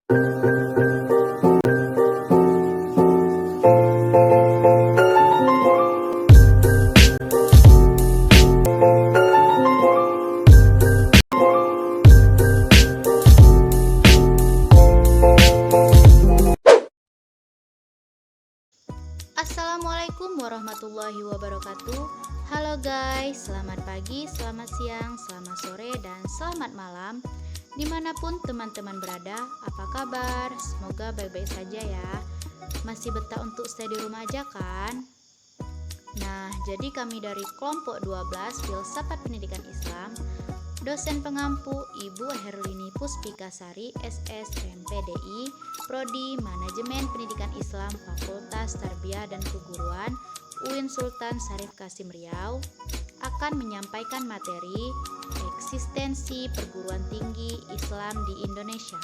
Assalamualaikum warahmatullahi wabarakatuh. Halo guys, selamat pagi, selamat siang, selamat sore, dan selamat malam dimanapun teman-teman berada. Apa kabar? Semoga baik-baik saja ya. Masih betah untuk stay di rumah aja kan? Nah, jadi kami dari kelompok 12 Filsafat Pendidikan Islam, dosen pengampu Ibu Herlini Puspikasari, SSMPDI, Prodi Manajemen Pendidikan Islam, Fakultas Tarbiyah dan Keguruan, UIN Sultan Syarif Kasim Riau, akan menyampaikan materi eksistensi perguruan tinggi Islam di Indonesia.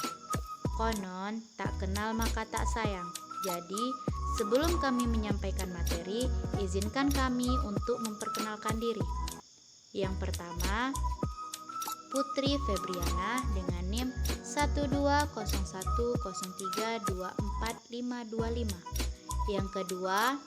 Konon, tak kenal maka tak sayang. Jadi, sebelum kami menyampaikan materi, izinkan kami untuk memperkenalkan diri. Yang pertama, Putri Febriana dengan NIM 12010324525. Yang kedua,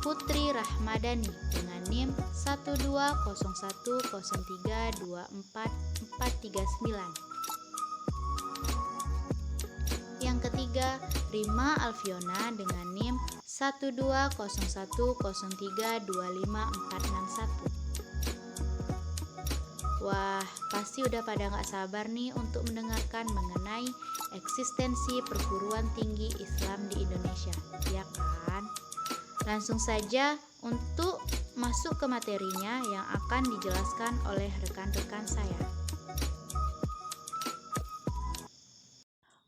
Putri Rahmadani dengan NIM 12010324439. Yang ketiga, Rima Alfiona dengan NIM 12010325461. Wah, pasti udah pada gak sabar nih untuk mendengarkan mengenai eksistensi perguruan tinggi Islam di Indonesia, ya kan? Langsung saja untuk masuk ke materinya yang akan dijelaskan oleh rekan-rekan saya.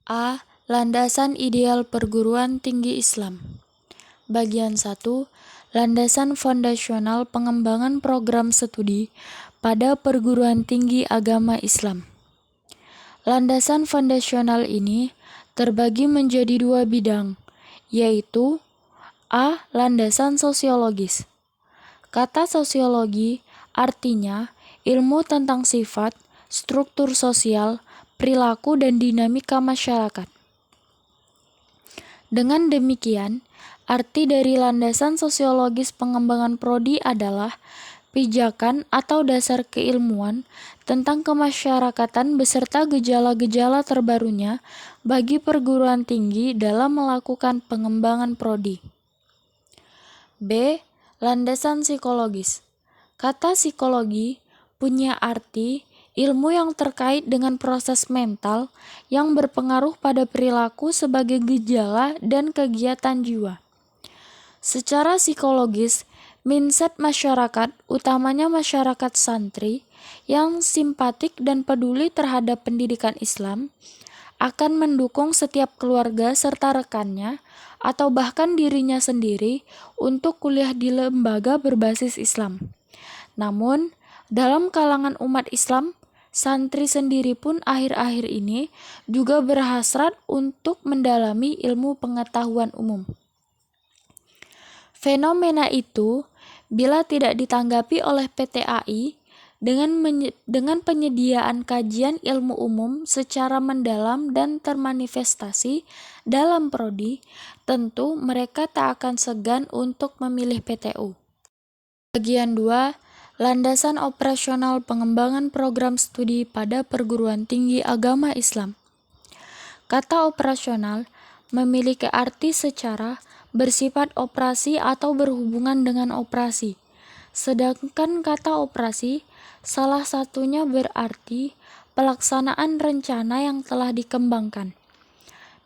A. Landasan ideal perguruan tinggi Islam. Bagian 1. Landasan fondasional pengembangan program studi pada perguruan tinggi agama Islam. Landasan fondasional ini terbagi menjadi dua bidang, yaitu A. Landasan sosiologis. Kata sosiologi artinya ilmu tentang sifat, struktur sosial, perilaku, dan dinamika masyarakat. Dengan demikian, arti dari landasan sosiologis pengembangan prodi adalah pijakan atau dasar keilmuan tentang kemasyarakatan beserta gejala-gejala terbarunya bagi perguruan tinggi dalam melakukan pengembangan prodi. B. Landasan psikologis. Kata psikologi punya arti ilmu yang terkait dengan proses mental yang berpengaruh pada perilaku sebagai gejala dan kegiatan jiwa. Secara psikologis, mindset masyarakat, utamanya masyarakat santri, yang simpatik dan peduli terhadap pendidikan Islam, akan mendukung setiap keluarga serta rekannya, atau bahkan dirinya sendiri, untuk kuliah di lembaga berbasis Islam. Namun, dalam kalangan umat Islam, santri sendiri pun akhir-akhir ini juga berhasrat untuk mendalami ilmu pengetahuan umum. Fenomena itu, bila tidak ditanggapi oleh PTAI dengan penyediaan kajian ilmu umum secara mendalam dan termanifestasi dalam prodi, tentu mereka tak akan segan untuk memilih PTU. Bagian 2. Landasan operasional pengembangan program studi pada perguruan tinggi agama Islam. Kata operasional memiliki arti secara bersifat operasi atau berhubungan dengan operasi. Sedangkan kata operasi salah satunya berarti pelaksanaan rencana yang telah dikembangkan.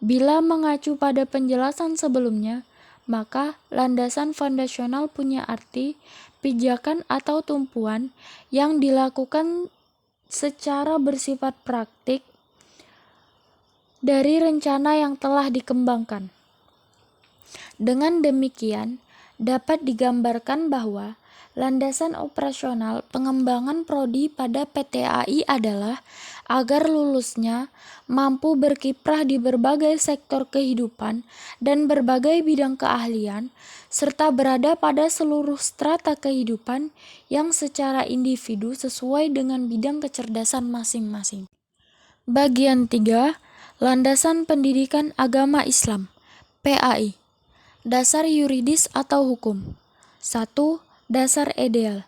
Bila mengacu pada penjelasan sebelumnya, maka landasan fondasional punya arti pijakan atau tumpuan yang dilakukan secara bersifat praktik dari rencana yang telah dikembangkan. Dengan demikian, dapat digambarkan bahwa landasan operasional pengembangan prodi pada PTAI adalah agar lulusnya mampu berkiprah di berbagai sektor kehidupan dan berbagai bidang keahlian, serta berada pada seluruh strata kehidupan yang secara individu sesuai dengan bidang kecerdasan masing-masing. Bagian 3. Landasan Pendidikan Agama Islam (PAI). Dasar yuridis atau hukum. 1. Dasar ideal,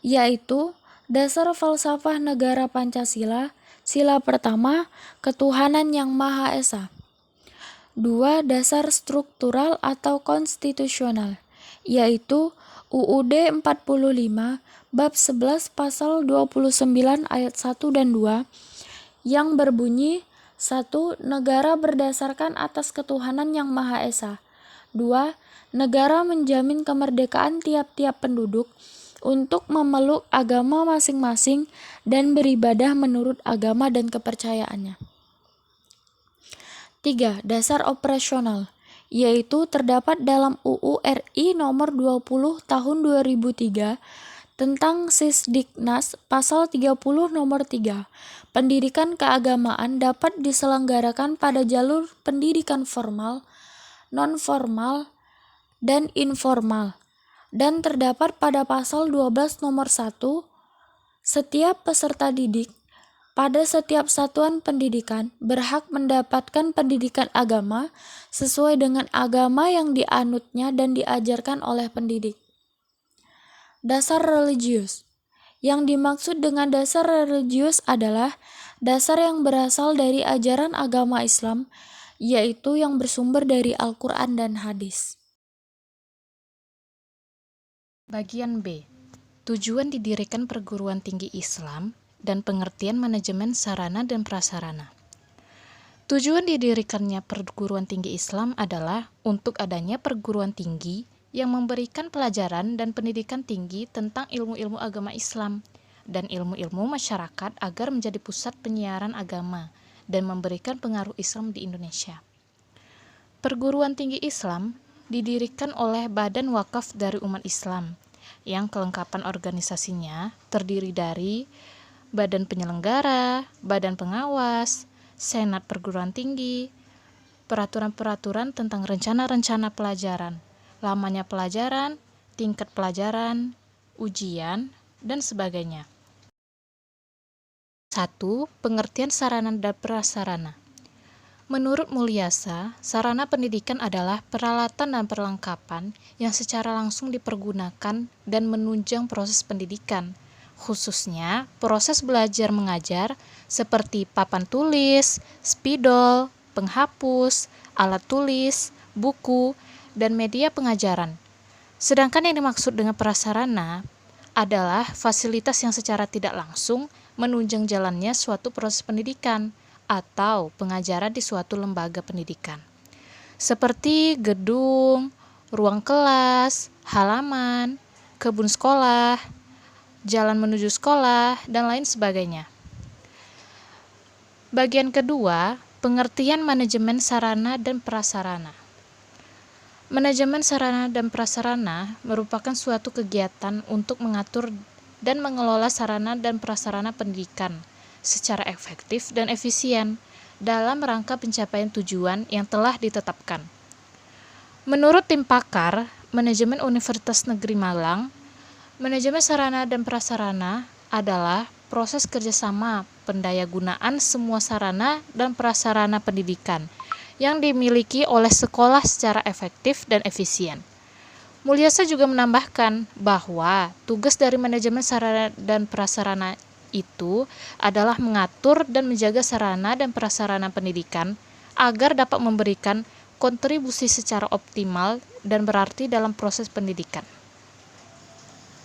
yaitu dasar falsafah negara Pancasila. Sila pertama, ketuhanan yang Maha Esa. 2. Dasar struktural atau konstitusional, yaitu UUD 45 bab 11 pasal 29 ayat 1 dan 2 yang berbunyi: 1. Negara berdasarkan atas ketuhanan yang Maha Esa. 2. Negara menjamin kemerdekaan tiap-tiap penduduk untuk memeluk agama masing-masing dan beribadah menurut agama dan kepercayaannya. 3. Dasar operasional, yaitu terdapat dalam UU RI nomor 20 tahun 2003 tentang Sisdiknas pasal 30 nomor 3. Pendidikan keagamaan dapat diselenggarakan pada jalur pendidikan formal, non-formal, dan informal. Dan terdapat pada pasal 12 nomor 1, setiap peserta didik pada setiap satuan pendidikan berhak mendapatkan pendidikan agama sesuai dengan agama yang dianutnya dan diajarkan oleh pendidik. Dasar religius. Yang dimaksud dengan dasar religius adalah dasar yang berasal dari ajaran agama Islam, yaitu yang bersumber dari Al-Quran dan hadis. Bagian B. Tujuan didirikan perguruan tinggi Islam dan pengertian manajemen sarana dan prasarana. Tujuan didirikannya perguruan tinggi Islam adalah untuk adanya perguruan tinggi yang memberikan pelajaran dan pendidikan tinggi tentang ilmu-ilmu agama Islam dan ilmu-ilmu masyarakat agar menjadi pusat penyiaran agama dan memberikan pengaruh Islam di Indonesia. Perguruan tinggi Islam didirikan oleh Badan Wakaf dari Umat Islam yang kelengkapan organisasinya terdiri dari Badan Penyelenggara, Badan Pengawas, Senat Perguruan Tinggi, peraturan-peraturan tentang rencana-rencana pelajaran, lamanya pelajaran, tingkat pelajaran, ujian, dan sebagainya. 1. Pengertian sarana dan prasarana. Menurut Mulyasa, sarana pendidikan adalah peralatan dan perlengkapan yang secara langsung dipergunakan dan menunjang proses pendidikan, khususnya proses belajar mengajar seperti papan tulis, spidol, penghapus, alat tulis, buku, dan media pengajaran. Sedangkan yang dimaksud dengan prasarana adalah fasilitas yang secara tidak langsung menunjang jalannya suatu proses pendidikan atau pengajaran di suatu lembaga pendidikan, seperti gedung, ruang kelas, halaman, kebun sekolah, jalan menuju sekolah, dan lain sebagainya. Bagian kedua, pengertian manajemen sarana dan prasarana. Manajemen sarana dan prasarana merupakan suatu kegiatan untuk mengatur dan mengelola sarana dan prasarana pendidikan secara efektif dan efisien dalam rangka pencapaian tujuan yang telah ditetapkan. Menurut tim pakar Manajemen Universitas Negeri Malang, manajemen sarana dan prasarana adalah proses kerjasama pendayagunaan semua sarana dan prasarana pendidikan yang dimiliki oleh sekolah secara efektif dan efisien. Mulyasa juga menambahkan bahwa tugas dari manajemen sarana dan prasarana itu adalah mengatur dan menjaga sarana dan prasarana pendidikan agar dapat memberikan kontribusi secara optimal dan berarti dalam proses pendidikan.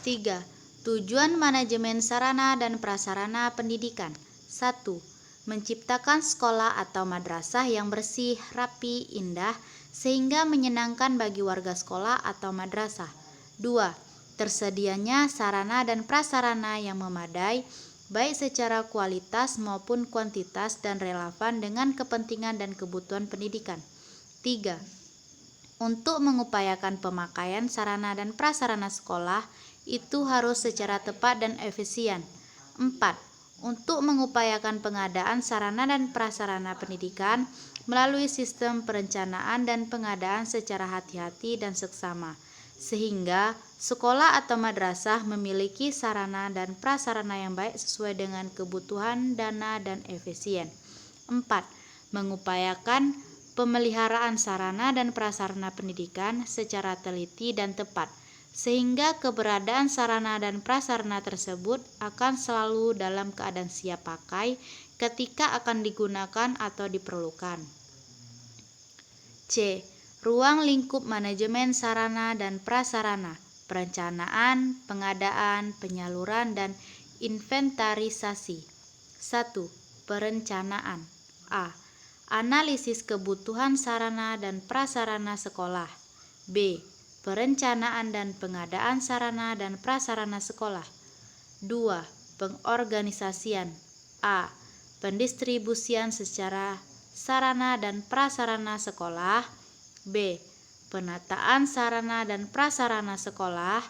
3. Tujuan manajemen sarana dan prasarana pendidikan. 1. Menciptakan sekolah atau madrasah yang bersih, rapi, indah, sehingga menyenangkan bagi warga sekolah atau madrasah. 2. Tersedianya sarana dan prasarana yang memadai, baik secara kualitas maupun kuantitas dan relevan dengan kepentingan dan kebutuhan pendidikan. 3. Untuk mengupayakan pemakaian sarana dan prasarana sekolah itu harus secara tepat dan efisien. 4. Untuk mengupayakan pengadaan sarana dan prasarana pendidikan melalui sistem perencanaan dan pengadaan secara hati-hati dan seksama, sehingga sekolah atau madrasah memiliki sarana dan prasarana yang baik sesuai dengan kebutuhan, dana, dan efisien. 4. mengupayakan pemeliharaan sarana dan prasarana pendidikan secara teliti dan tepat, sehingga keberadaan sarana dan prasarana tersebut akan selalu dalam keadaan siap pakai ketika akan digunakan atau diperlukan. C. Ruang lingkup manajemen sarana dan prasarana, perencanaan, pengadaan, penyaluran, dan inventarisasi. 1. Perencanaan. A. Analisis kebutuhan sarana dan prasarana sekolah. B. Perencanaan dan pengadaan sarana dan prasarana sekolah. 2. Pengorganisasian. A. Pendistribusian secara sarana dan prasarana sekolah. B. Penataan sarana dan prasarana sekolah.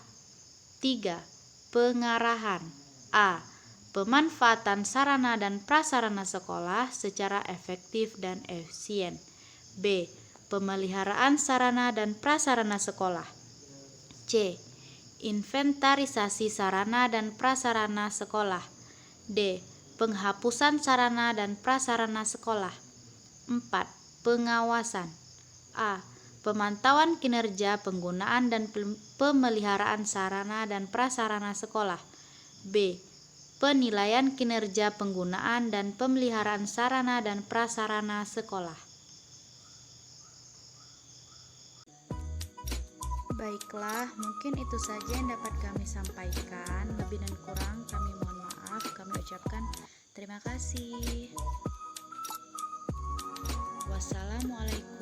3. Pengarahan. A. Pemanfaatan sarana dan prasarana sekolah secara efektif dan efisien. B. Pemeliharaan sarana dan prasarana sekolah. C. Inventarisasi sarana dan prasarana sekolah. D. Penghapusan sarana dan prasarana sekolah. 4. Pengawasan. A. Pemantauan kinerja penggunaan dan pemeliharaan sarana dan prasarana sekolah. B. Penilaian kinerja penggunaan dan pemeliharaan sarana dan prasarana sekolah. Baiklah, mungkin itu saja yang dapat kami sampaikan. Lebih dan kurang kami mohon maaf. Kami ucapkan terima kasih. Wassalamualaikum